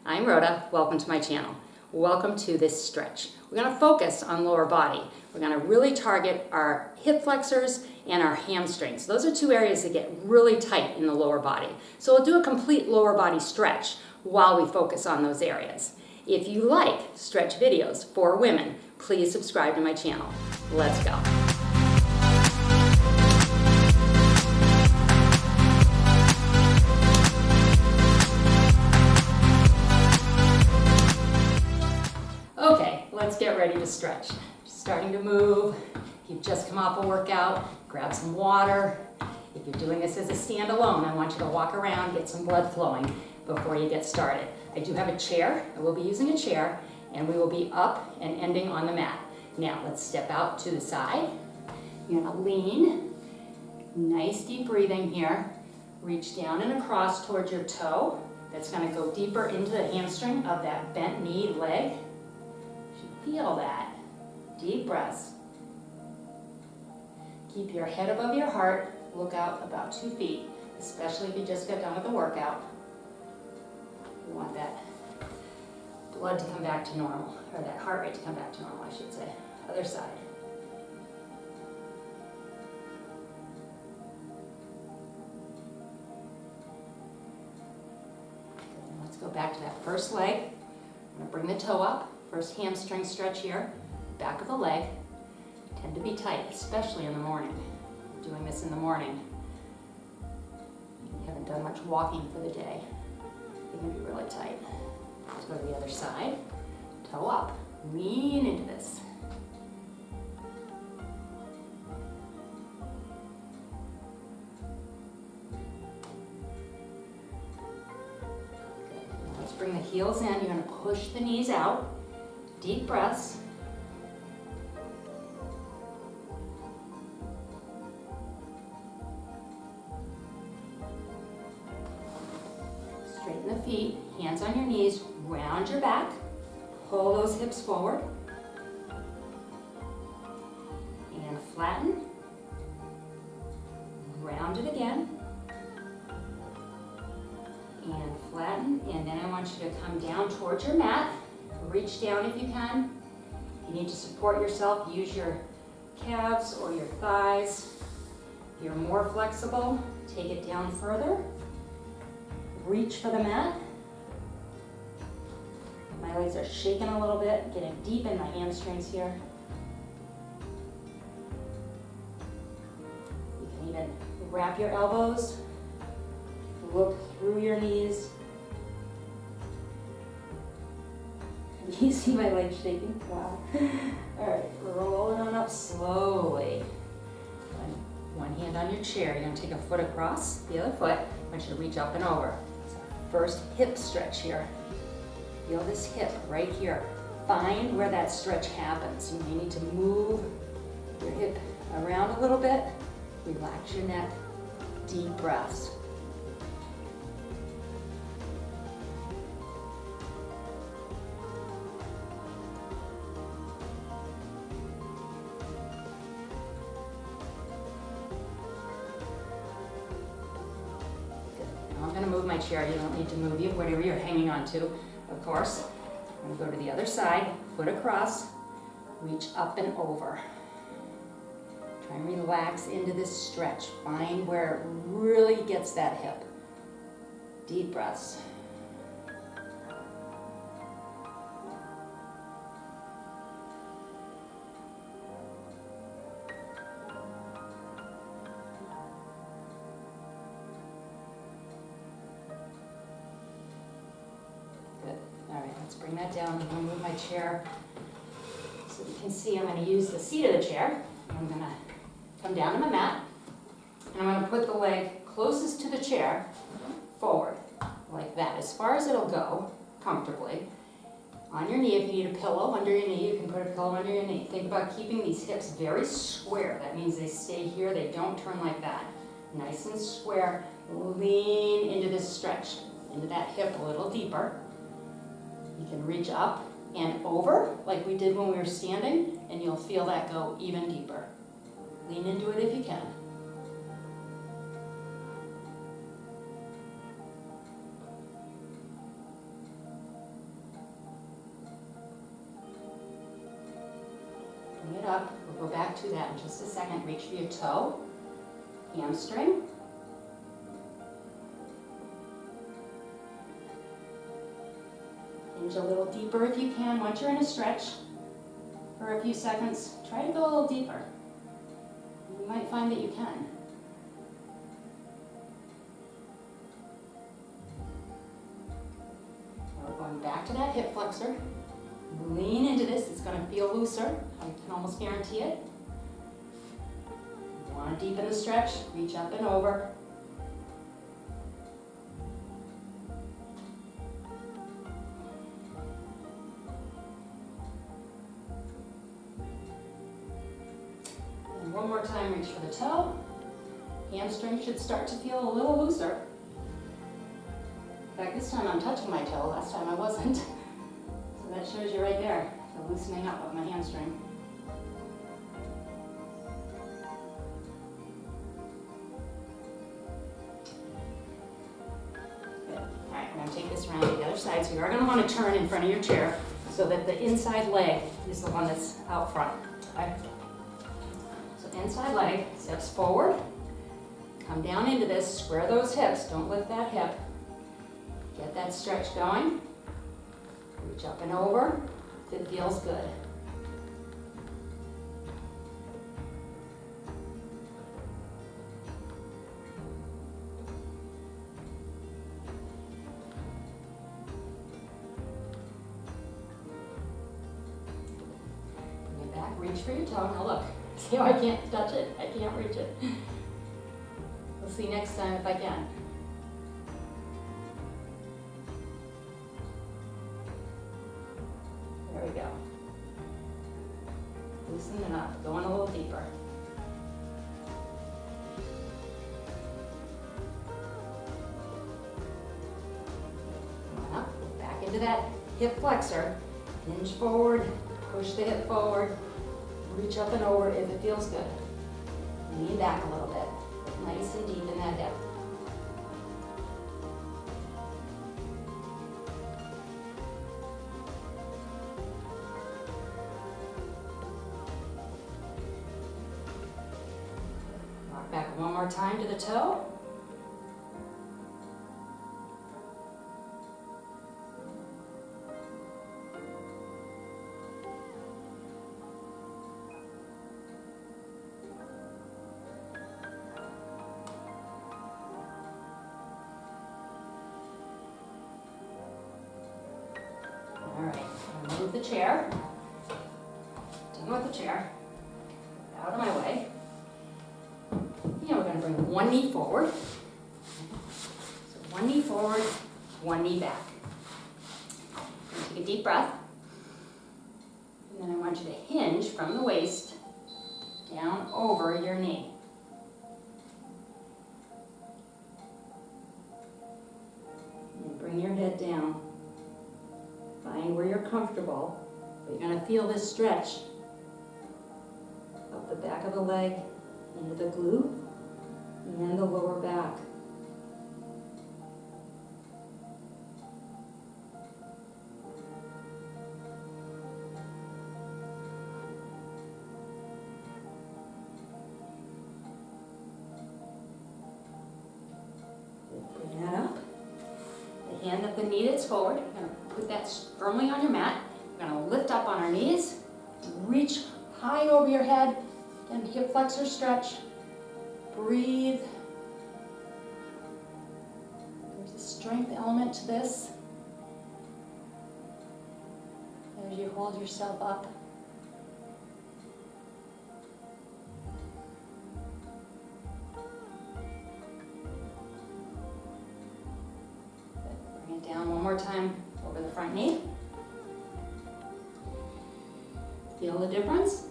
I'm Rhoda. Welcome to my channel. Welcome to this stretch. We're going to focus on lower body. We're going to really target our hip flexors and our hamstrings. Those are two areas that get really tight in the lower body. So we'll do a complete lower body stretch while we focus on those areas. If you like stretch videos for women, please subscribe to my channel. Let's go. Okay, let's get ready to stretch. Starting to move. If you've just come off a workout, grab some water. If you're doing this as a standalone, I want you to walk around, get some blood flowing before you get started. I do have a chair. I will be using a chair, and we will be up and ending on the mat. Now, let's step out to the side. You're gonna lean. Nice deep breathing here. Reach down and across towards your toe. That's gonna go deeper into the hamstring of that bent knee leg. Feel that. Deep breaths. Keep your head above your heart. Look out about 2 feet, especially if you just got done with the workout. You want that blood to come back to normal, or that heart rate to come back to normal, I should say. Other side. Good. Let's go back to that first leg. I'm going to bring the toe up. First hamstring stretch here, back of the leg. Tend to be tight, especially in the morning. Doing this in the morning. You haven't done much walking for the day. You're going to be really tight. Let's go to the other side. Toe up. Lean into this. Good. Now let's bring the heels in. You're going to push the knees out. Deep breaths. Straighten the feet, hands on your knees, round your back, pull those hips forward, and flatten, round it again, and flatten, and then I want you to come down towards your mat. Reach down if you can. If you need to support yourself, use your calves or your thighs. If you're more flexible, take it down further. Reach for the mat. My legs are shaking a little bit, getting deep in my hamstrings here. You can even wrap your elbows, look through your knees. You see my legs shaking? Wow. All right, roll it on up slowly. One hand on your chair. You're going to take a foot across the other foot. I want you to reach up and over. So first hip stretch here. Feel this hip right here. Find where that stretch happens. You may need to move your hip around a little bit. Relax your neck. Deep breaths. I'm going to move my chair. You don't need to move you, whatever you're hanging on to, of course. I'm going to go to the other side, foot across, reach up and over. Try and relax into this stretch. Find where it really gets that hip. Deep breaths. Let's bring that down. I'm going to move my chair so you can see I'm going to use the seat of the chair. I'm going to come down to my mat, and I'm going to put the leg closest to the chair forward, like that, as far as it'll go, comfortably. On your knee, if you need a pillow under your knee, you can put a pillow under your knee. Think about keeping these hips very square. That means they stay here, they don't turn like that. Nice and square. Lean into this stretch, into that hip a little deeper. You can reach up and over like we did when we were standing, and you'll feel that go even deeper. Lean into it if you can. go back to that in just a second. Reach for your toe, hamstring. Hinge a little deeper if you can. Once you're in a stretch for a few seconds, try to go a little deeper. You might find that you can. We're going back to that hip flexor. Lean into this. It's going to feel looser. I can almost guarantee it. You want to deepen the stretch. Reach up and over. And one more time, reach for the toe. Hamstring should start to feel a little looser. In fact, this time I'm touching my toe. Last time I wasn't. So that shows you right there, the loosening up of my hamstring. Good. All right, I'm going to take this around to the other side. So you are going to want to turn in front of your chair so that the inside leg is the one that's out front. Okay? So inside leg steps forward. Come down into this. Square those hips. Don't lift that hip. Get that stretch going. Reach up and over if it feels good. Bring it back, reach for your toe. Now look, see how I can't touch it? I can't reach it. We'll see next time if I can. There we go. Loosen it up, going a little deeper. Come on up, back into that hip flexor. Hinge forward, push the hip forward, reach up and over if it feels good. Lean back a little bit, nice and deep in that hip. Back one more time to the toe. All right, move the chair. Done with the chair. Out of my way. Now we're going to bring one knee forward. So one knee forward, one knee back. Take a deep breath. And then I want you to hinge from the waist down over your knee. And bring your head down. Find where you're comfortable. But you're going to feel this stretch up the back of the leg into the glute. And the lower back. Bring that up. The hand at the knee that's forward. You're going to put that firmly on your mat. You're going to lift up on our knees. Reach high over your head. Again, hip flexor stretch. Breathe. There's a strength element to this. As you hold yourself up. Bring it down one more time over the front knee. Feel the difference?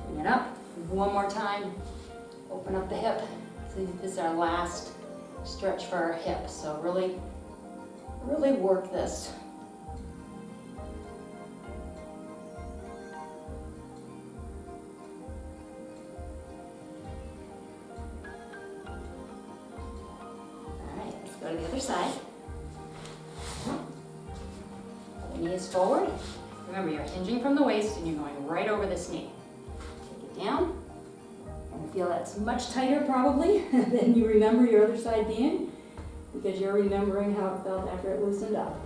Bring it up. One more time. Open up the hip. So this is our last stretch for our hip. So really work this. side. The knee is forward. Remember, you're hinging from the waist and you're going right over this knee. Take it down. And feel that's much tighter probably than you remember your other side being, because you're remembering how it felt after it loosened up.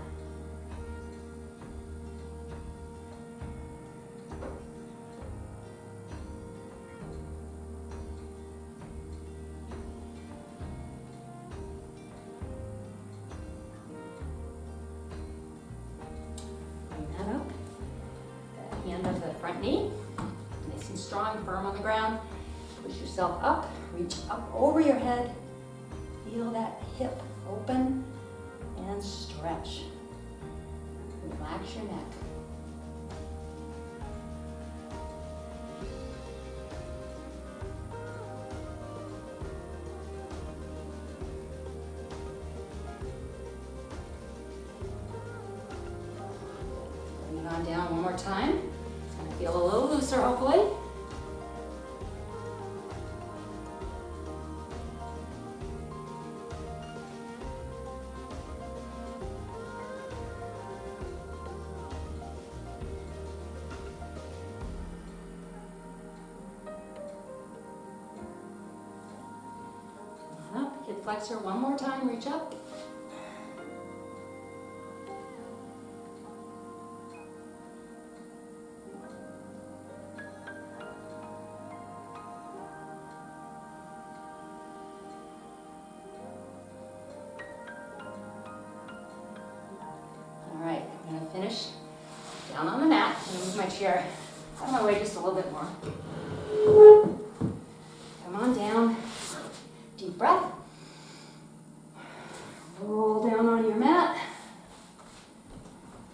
Bring that up. The hand of the front knee, nice and strong, firm on the ground. Push yourself up, reach up over your head. Feel that hip open and stretch. Relax your neck. Bring it on down one more time. It's going to feel a little looser, hopefully. Up, hip flexor one more time, reach up. All right, I'm gonna finish down on the mat. I'm gonna move my chair out of my way just a little bit more. Come on down. Deep breath. Roll down on your mat.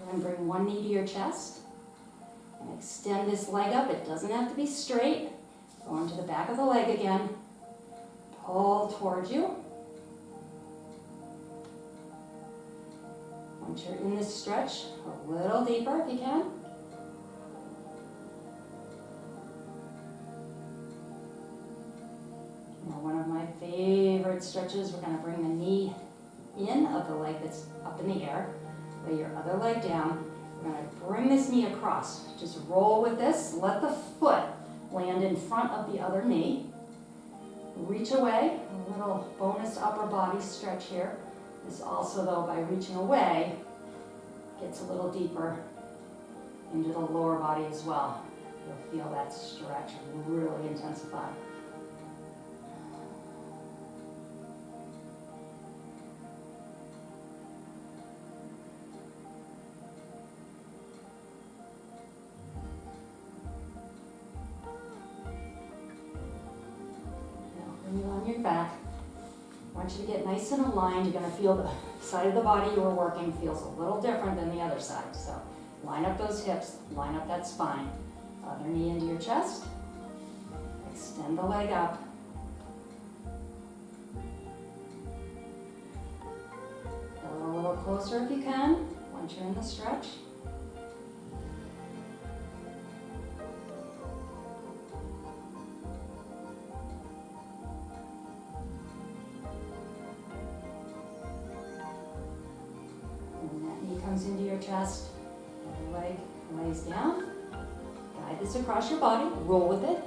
Then bring one knee to your chest. And extend this leg up. It doesn't have to be straight. Go into the back of the leg again. Pull towards you. Once you're in this stretch, a little deeper if you can. Now, one of my favorite stretches, we're going to bring the knee in of the leg that's up in the air. Lay your other leg down. We're going to bring this knee across. Just roll with this. Let the foot land in front of the other knee. Reach away. A little bonus upper body stretch here. This also, though, by reaching away, gets a little deeper into the lower body as well. You'll feel that stretch really intensify. On your back. I want you to get nice and aligned. You're going to feel the side of the body you were working feels a little different than the other side. So line up those hips, line up that spine. Other knee into your chest. Extend the leg up. Go a little closer if you can once you're in the stretch. Comes into your chest, the leg lays down. Guide this across your body, roll with it.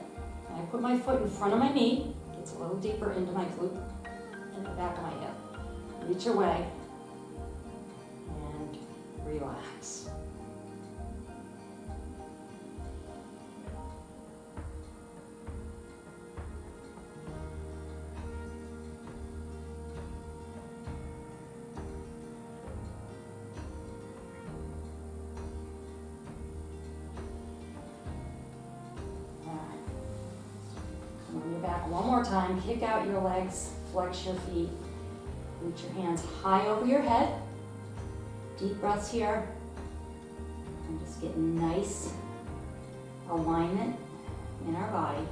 I put my foot in front of my knee, gets a little deeper into my glute and the back of my hip. Reach away and relax. Back one more time, kick out your legs, flex your feet, reach your hands high over your head. Deep breaths here. And just get nice alignment in our body.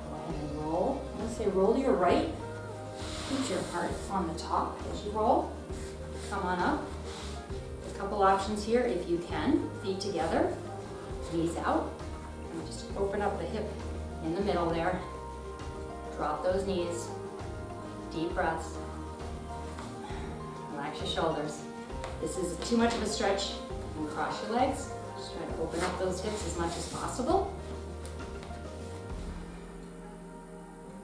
Go ahead and roll. I'm going to say roll to your right. Keep your heart on the top as you roll. Come on up. Couple options here if you can. Feet together, knees out. And just open up the hip in the middle there. Drop those knees. Deep breaths. Relax your shoulders. This is too much of a stretch. And cross your legs. Just try to open up those hips as much as possible.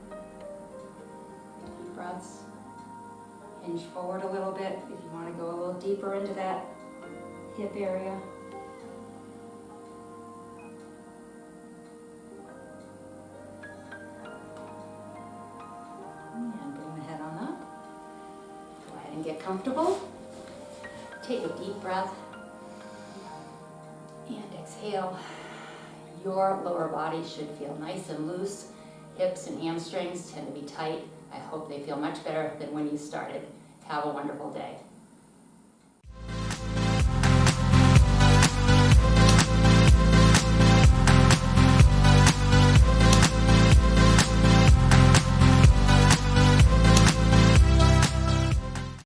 Deep breaths. Hinge forward a little bit if you want to go a little deeper into that hip area. And bring the head on up. Go ahead and get comfortable. Take a deep breath. And exhale. Your lower body should feel nice and loose. Hips and hamstrings tend to be tight. I hope they feel much better than when you started. Have a wonderful day.